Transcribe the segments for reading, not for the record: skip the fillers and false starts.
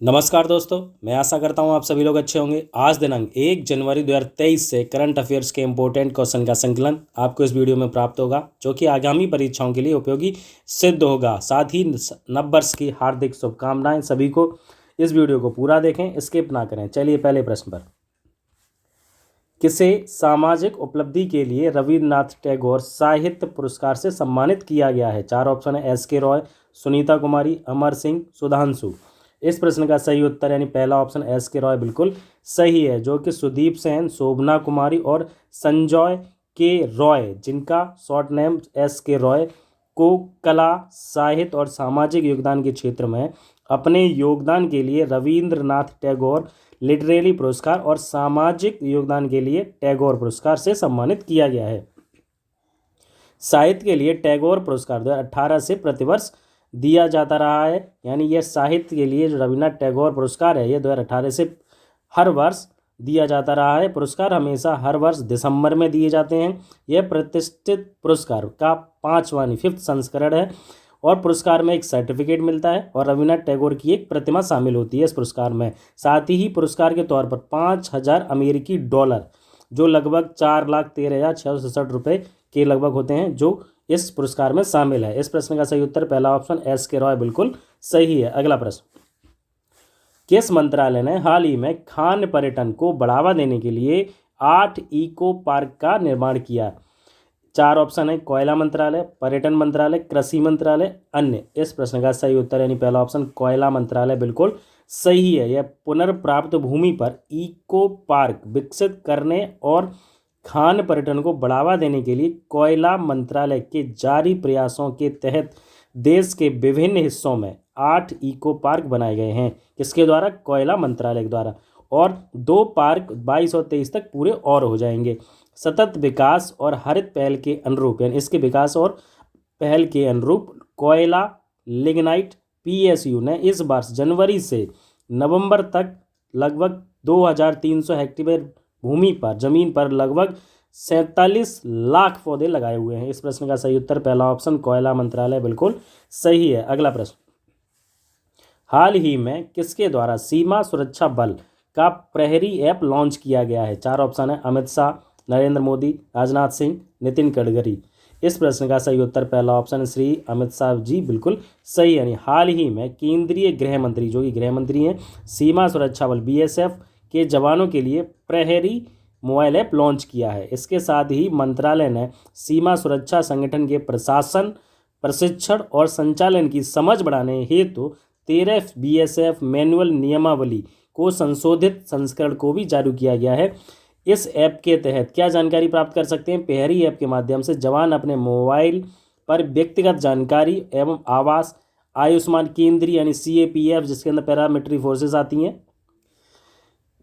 नमस्कार दोस्तों, मैं आशा करता हूं आप सभी लोग अच्छे होंगे। आज दिनांक 1 जनवरी 2023 से करंट अफेयर्स के इंपॉर्टेंट क्वेश्चन का संकलन आपको इस वीडियो में प्राप्त होगा, जो कि आगामी परीक्षाओं के लिए उपयोगी सिद्ध होगा। साथ ही नववर्ष की हार्दिक शुभकामनाएं सभी को। इस वीडियो को पूरा देखें, स्किप ना करें। चलिए पहले प्रश्न पर। किसे सामाजिक उपलब्धि के लिए रविन्द्रनाथ टैगोर साहित्य पुरस्कार से सम्मानित किया गया है? चार ऑप्शन है। एस के रॉय, सुनीता कुमारी, अमर सिंह, सुधांशु। इस प्रश्न का सही उत्तर यानी पहला ऑप्शन एस के रॉय बिल्कुल सही है, जो कि सुदीप सेन, शोभना कुमारी और संजय के रॉय, जिनका शॉर्ट नेम एस के रॉय, को कला, साहित्य और सामाजिक योगदान के क्षेत्र में अपने योगदान के लिए रविन्द्रनाथ टैगोर लिटरेरी पुरस्कार और सामाजिक योगदान के लिए टैगोर पुरस्कार से सम्मानित किया गया है। साहित्य के लिए टैगोर पुरस्कार 2018 से प्रतिवर्ष दिया जाता रहा है, यानी यह साहित्य के लिए जो रविन्द्रनाथ टैगोर पुरस्कार है, यह 2018 से हर वर्ष दिया जाता रहा है। पुरस्कार हमेशा हर वर्ष दिसंबर में दिए जाते हैं। यह प्रतिष्ठित पुरस्कार का 5th संस्करण है और पुरस्कार में एक सर्टिफिकेट मिलता है और रविन्द्रनाथ टैगोर की एक प्रतिमा शामिल होती है इस पुरस्कार में। साथ ही पुरस्कार के तौर पर 5,000 अमेरिकी डॉलर, जो लगभग 4,13,667 रुपये के लगभग होते हैं, जो इस पुरस्कार में शामिल है। इस प्रश्न का सही उत्तर पहला ऑप्शन एस के रॉय बिल्कुल सही है। अगला प्रश्न। किस मंत्रालय ने हाल ही में खान पर्यटन को बढ़ावा देने के लिए 8 इको पार्क का निर्माण किया? चार ऑप्शन है। कोयला मंत्रालय, पर्यटन मंत्रालय, कृषि मंत्रालय, अन्य। इस प्रश्न का सही उत्तर यानी पहला ऑप्शन कोयला मंत्रालय बिल्कुल सही है। यह पुनर्प्राप्त भूमि पर इको पार्क विकसित करने और खान पर्यटन को बढ़ावा देने के लिए कोयला मंत्रालय के जारी प्रयासों के तहत देश के विभिन्न हिस्सों में 8 इको पार्क बनाए गए हैं। किसके द्वारा? कोयला मंत्रालय के द्वारा। और 2 पार्क 22 और 23 तक पूरे और हो जाएंगे। सतत विकास और हरित पहल के अनुरूप, यानी इसके विकास और पहल के अनुरूप कोयला लिग्नाइट PSU ने इस वर्ष जनवरी से नवंबर तक लगभग 2,300 हेक्टेयर भूमि पर जमीन पर लगभग 47 लाख पौधे लगाए हुए हैं। इस प्रश्न का सही उत्तर पहला ऑप्शन कोयला मंत्रालय बिल्कुल सही है। अगला प्रश्न। हाल ही में किसके द्वारा सीमा सुरक्षा बल का प्रहरी ऐप लॉन्च किया गया है? चार ऑप्शन है। अमित शाह, नरेंद्र मोदी, राजनाथ सिंह, नितिन गडकरी। इस प्रश्न का सही उत्तर पहला ऑप्शन श्री अमित शाह जी बिल्कुल सही, यानी हाल ही में केंद्रीय गृह मंत्री, जो कि गृह मंत्री हैं, सीमा सुरक्षा बल BSF के जवानों के लिए प्रहरी मोबाइल ऐप लॉन्च किया है। इसके साथ ही मंत्रालय ने सीमा सुरक्षा संगठन के प्रशासन, प्रशिक्षण और संचालन की समझ बढ़ाने हेतु 13 BSF मैनुअल नियमावली को संशोधित संस्करण को भी जारी किया गया है। इस ऐप के तहत क्या जानकारी प्राप्त कर सकते हैं? प्रहरी ऐप के माध्यम से जवान अपने मोबाइल पर व्यक्तिगत जानकारी एवं आवास, आयुष्मान केंद्रीय यानी CAPF, जिसके अंदर पैरामिलिट्री फोर्सेस आती हैं,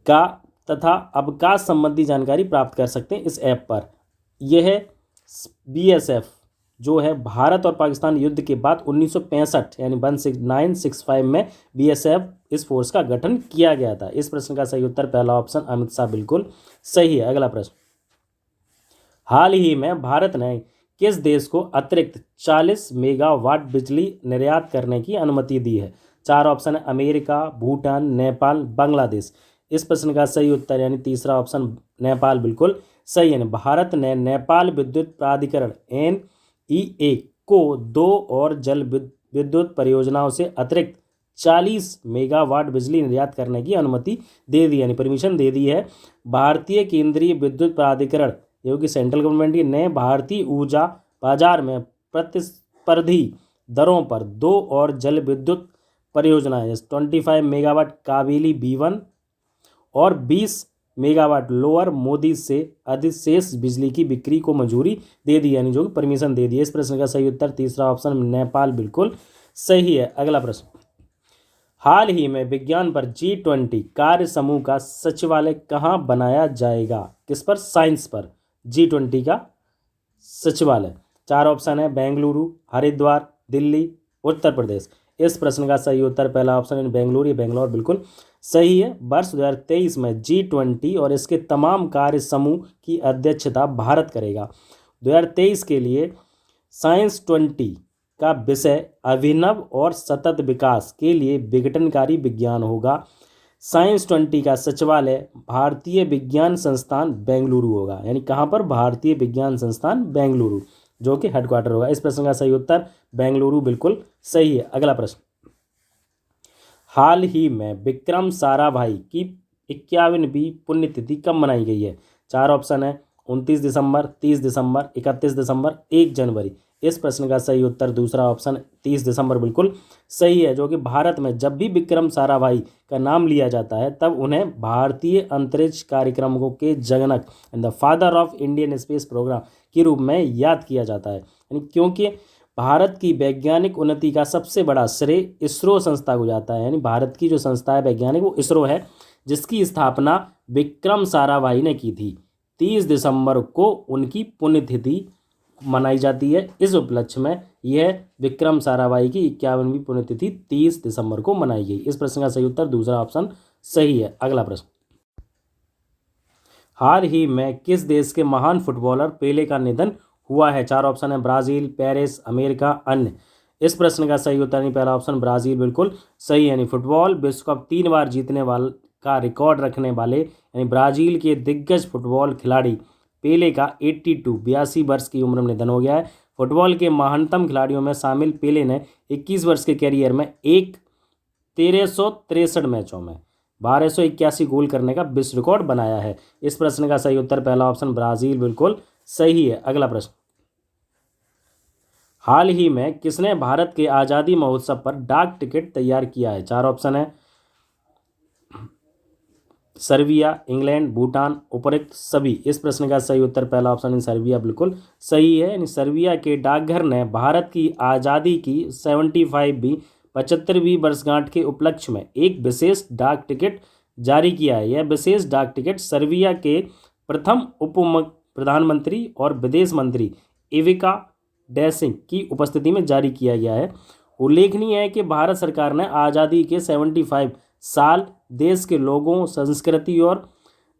का तथा अवकाश संबंधी जानकारी प्राप्त कर सकते हैं इस ऐप पर। यह BSF जो है भारत और पाकिस्तान युद्ध के बाद 1965 यानी 1965 में BSF इस फोर्स का गठन किया गया था। इस प्रश्न का सही उत्तर पहला ऑप्शन अमित शाह बिल्कुल सही है। अगला प्रश्न। हाल ही में भारत ने किस देश को अतिरिक्त 40 मेगावाट बिजली निर्यात करने की अनुमति दी है? चार ऑप्शन है। अमेरिका, भूटान, नेपाल, बांग्लादेश। इस प्रश्न का सही उत्तर यानी तीसरा ऑप्शन नेपाल बिल्कुल सही है। भारत ने नेपाल विद्युत प्राधिकरण NEA को 2 और जल विद्युत परियोजनाओं से अतिरिक्त 40 मेगावाट बिजली निर्यात करने की अनुमति दे दी, यानी परमिशन दे दी है। भारतीय केंद्रीय विद्युत प्राधिकरण, जो कि सेंट्रल गवर्नमेंट की, ने भारतीय ऊर्जा बाजार में प्रतिस्पर्धी दरों पर 2 और जल विद्युत परियोजनाएं 25 मेगावाट कावेरी B1 और 20 मेगावाट लोअर मोदी से अधिशेष बिजली की बिक्री को मंजूरी दे दी, यानी जो परमिशन दे दी है। इस प्रश्न का सही उत्तर तीसरा ऑप्शन नेपाल बिल्कुल सही है। अगला प्रश्न। हाल ही में विज्ञान पर G20 कार्य समूह का सचिवालय कहाँ बनाया जाएगा? किस पर? साइंस पर G20 का सचिवालय। चार ऑप्शन है। बेंगलुरु, हरिद्वार, दिल्ली, उत्तर प्रदेश। इस प्रश्न का सही उत्तर पहला ऑप्शन बेंगलुरु या बेंगलोर बिल्कुल सही है। वर्ष 2023 में G20 और इसके तमाम कार्य समूह की अध्यक्षता भारत करेगा। 2023 के लिए साइंस 20 का विषय अभिनव और सतत विकास के लिए विघटनकारी विज्ञान होगा। साइंस 20 का सचिवालय भारतीय विज्ञान संस्थान बेंगलुरु होगा, यानी कहाँ पर? भारतीय विज्ञान संस्थान बेंगलुरु, जो कि हेडक्वार्टर होगा। इस प्रश्न का सही उत्तर बेंगलुरु बिल्कुल सही है। अगला प्रश्न, हाल ही में विक्रम साराभाई की 51वीं पुण्यतिथि कब मनाई गई है? 4 ऑप्शन है, 29 दिसंबर, 30 दिसंबर, 31 दिसंबर, 1 जनवरी। इस प्रश्न का सही उत्तर दूसरा ऑप्शन 30 दिसंबर बिल्कुल सही है, जो कि भारत में जब भी विक्रम साराभाई का नाम लिया जाता है तब उन्हें भारतीय अंतरिक्ष कार्यक्रमों के जनक and the father of Indian space programme के रूप में याद किया जाता है, यानी क्योंकि भारत की वैज्ञानिक उन्नति का सबसे बड़ा श्रेय इसरो संस्था को जाता है। यानी भारत की जो संस्था है वैज्ञानिक वो इसरो है, जिसकी स्थापना विक्रम साराभाई ने की थी। 30 दिसंबर को उनकी पुण्यतिथि मनाई जाती है। इस उपलक्ष्य में यह विक्रम साराभाई की 51वीं पुण्यतिथि 30 दिसंबर को मनाई गई। इस प्रश्न का सही उत्तर दूसरा ऑप्शन सही है। अगला प्रश्न, हाल ही में किस देश के महान फुटबॉलर पेले का निधन हुआ है? 4 ऑप्शन है, ब्राजील, पेरिस, अमेरिका, अन्य। इस प्रश्न का सही उत्तर नहीं, पहला ऑप्शन ब्राजील बिल्कुल सही है। यानी फुटबॉल विश्व कप 3 बार जीतने वाले का रिकॉर्ड रखने वाले यानी ब्राजील के दिग्गज फुटबॉल खिलाड़ी पेले का 82 वर्ष की उम्र में निधन हो गया है। फुटबॉल के महानतम खिलाड़ियों में शामिल पेले ने 21 वर्ष के कैरियर में 1363 मैचों में 1281 गोल करने का विश्व रिकॉर्ड बनाया है। इस प्रश्न का सही उत्तर पहला ऑप्शन ब्राजील बिल्कुल सही है। अगला प्रश्न, हाल ही में किसने भारत के आज़ादी महोत्सव पर डाक टिकट तैयार किया है? 4 ऑप्शन है, सर्बिया, इंग्लैंड, भूटान, उपरोक्त सभी। इस प्रश्न का सही उत्तर पहला ऑप्शन सर्बिया बिल्कुल सही है। यानी सर्बिया के डाकघर ने भारत की आज़ादी की 75वीं वर्षगांठ के उपलक्ष्य में एक विशेष डाक टिकट जारी किया है। यह विशेष डाक टिकट सर्बिया के प्रथम उप प्रधानमंत्री और विदेश मंत्री इविका डैसिक की उपस्थिति में जारी किया गया है। उल्लेखनीय है कि भारत सरकार ने आज़ादी के 75 साल देश के लोगों, संस्कृति और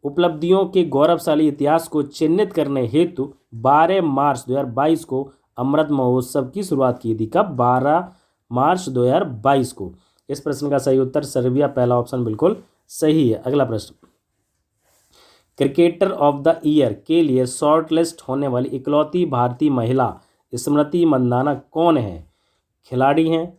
उपलब्धियों के गौरवशाली इतिहास को चिन्हित करने हेतु 12 मार्च 2022 को अमृत महोत्सव की शुरुआत की थी। कब? 12 मार्च 2022 को। इस प्रश्न का सही उत्तर सर्बिया पहला ऑप्शन बिल्कुल सही है। अगला प्रश्न, क्रिकेटर ऑफ द ईयर के लिए शॉर्टलिस्ट होने वाली इकलौती भारतीय महिला स्मृति मंदाना कौन है? खिलाड़ी हैं,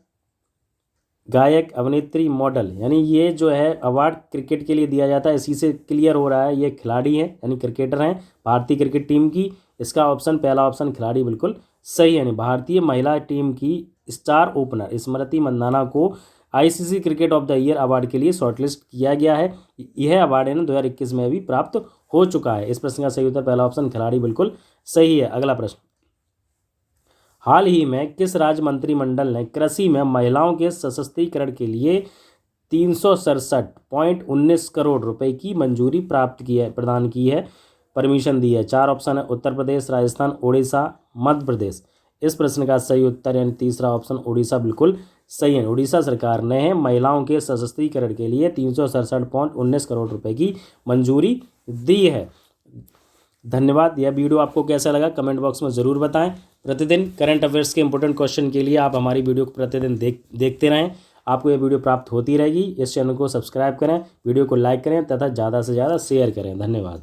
गायक, अभिनेत्री, मॉडल। यानी ये जो है अवार्ड क्रिकेट के लिए दिया जाता है, इसी से क्लियर हो रहा है ये खिलाड़ी हैं, यानी क्रिकेटर हैं भारतीय क्रिकेट टीम की। इसका ऑप्शन पहला ऑप्शन खिलाड़ी बिल्कुल सही है। यानी भारतीय महिला टीम की स्टार ओपनर स्मृति मंदाना को ICC cricket of the year award के लिए शॉर्टलिस्ट किया गया है। यह अवार्ड है ना 2021 में भी प्राप्त हो चुका है। इस प्रश्न का सही उत्तर पहला ऑप्शन खिलाड़ी बिल्कुल सही है। अगला प्रश्न, हाल ही में किस राज्य मंत्रिमंडल ने कृषि में महिलाओं के सशक्तिकरण के लिए 367.19 करोड़ रुपए की मंजूरी प्रदान की है, परमिशन दी है? 4 ऑप्शन है, उत्तर प्रदेश, राजस्थान, उड़ीसा, मध्य प्रदेश। इस प्रश्न का सही उत्तर यानी तीसरा ऑप्शन उड़ीसा बिल्कुल सही है। उड़ीसा सरकार ने महिलाओं के सशक्तिकरण के लिए 367.19 करोड़ रुपए की मंजूरी दी है। धन्यवाद। यह वीडियो आपको कैसा लगा कमेंट बॉक्स में ज़रूर बताएं। प्रतिदिन करंट अफेयर्स के इंपॉर्टेंट क्वेश्चन के लिए आप हमारी वीडियो को प्रतिदिन देखते रहें। आपको यह वीडियो प्राप्त होती रहेगी। इस चैनल को सब्सक्राइब करें, वीडियो को लाइक करें तथा ज़्यादा से ज़्यादा शेयर करें। धन्यवाद।